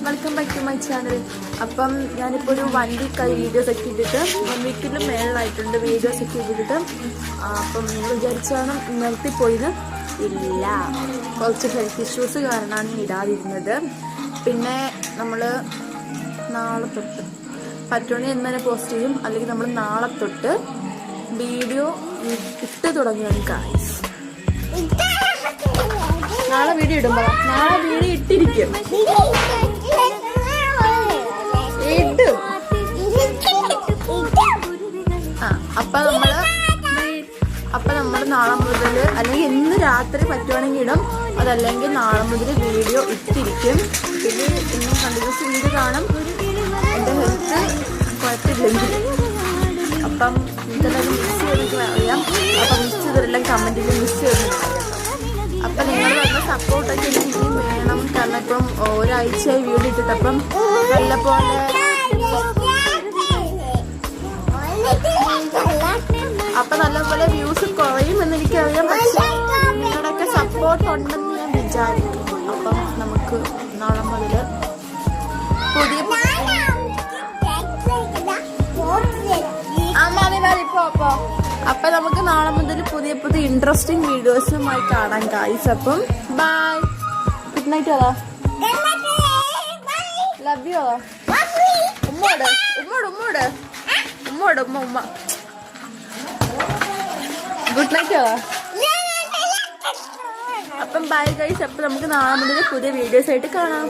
Welcome back to my channel. അപ്പം ഞാനിപ്പോൾ ഒരു 1 വീക്ക് വീഡിയോസ് ഒക്കെ ഇട്ടിട്ട് 1 വീക്കിൽ മേളിലായിട്ടുണ്ട് വീഡിയോസ് ഒക്കെ ഇട്ടിട്ട്. അപ്പം നിങ്ങൾ വിചാരിച്ചാണ് നിർത്തിപ്പോയത്? ഇല്ല, കുറച്ച് ഹെൽത്ത് ഇഷ്യൂസ് കാരണമാണ് ഇടാതിരുന്നത്. പിന്നെ നമ്മൾ നാളെ തൊട്ട് പറ്റുവാണെങ്കിൽ ഇന്ന് തന്നെ പോസ്റ്റ് ചെയ്യും, അല്ലെങ്കിൽ നമ്മൾ നാളെ തൊട്ട് വീഡിയോ ഇട്ട് തുടങ്ങുകയാണ് ഗായ്സ്. നാളെ വീഡിയോ ഇടുമ്പോൾ നാളെ വീഡിയോ ഇട്ടിരിക്കും. അപ്പൊ നമ്മള് നാളെ മുതൽ അല്ലെങ്കിൽ ഇന്ന് രാത്രി പറ്റുവാണെങ്കിൽ ഇടും, അതല്ലെങ്കിൽ നാളെ മുതൽ വീഡിയോ ഇട്ടിരിക്കും. പിന്നെ ഇന്നും കണ്ടിന്യൂസ് വീഡിയോ കാണും, എൻ്റെ ഹെൽത്ത് കുഴപ്പമില്ലെങ്കിൽ. അപ്പം നിങ്ങൾക്കെല്ലാം മിസ് ചെയ്തെനിക്ക് അറിയാം. അപ്പം മിസ് ചെയ്തതെല്ലാം കമൻറ്റിൽ മിസ് ചെയ്തെന്ന് അറിയാം. അപ്പം നിങ്ങൾ വന്ന സപ്പോർട്ടൊക്കെ എനിക്ക് ഇനിയും വേണം. കാരണം ഇപ്പം ഒരാഴ്ചയായി വീഡിയോ ഇട്ടിട്ടപ്പം നല്ലപോലെ അപ്പം നല്ലപോലെ വ്യൂസ് കുറയുമെന്ന് എനിക്കറിയാം. പക്ഷേ നിങ്ങളുടെയൊക്കെ സപ്പോർട്ട് ഉണ്ടെന്ന് ഞാൻ വിചാരിക്കുന്നു. അപ്പം നമുക്ക് നാളെ മുതൽ അപ്പൊ നമുക്ക് നാളെ മുതൽ പുതിയ പുതിയ ഇൻട്രസ്റ്റിംഗ് വീഡിയോസുമായി കാണാം ഗായ്സ്. അപ്പം ബൈ, ഗുഡ് നൈറ്റ്. അതാ ലവ് യു. ഉമ്മോട് ഉമ്മോട് ഉമ്മോട് ഉമ്മോട് ഉമ്മ ഉമ്മ ഗുഡ് നൈറ്റ്. അതാ അപ്പം ബൈ ഗൈസ്. അപ്പം നമുക്ക് നാളെ മുതൽ പുതിയ വീഡിയോസ് ആയിട്ട് കാണാം.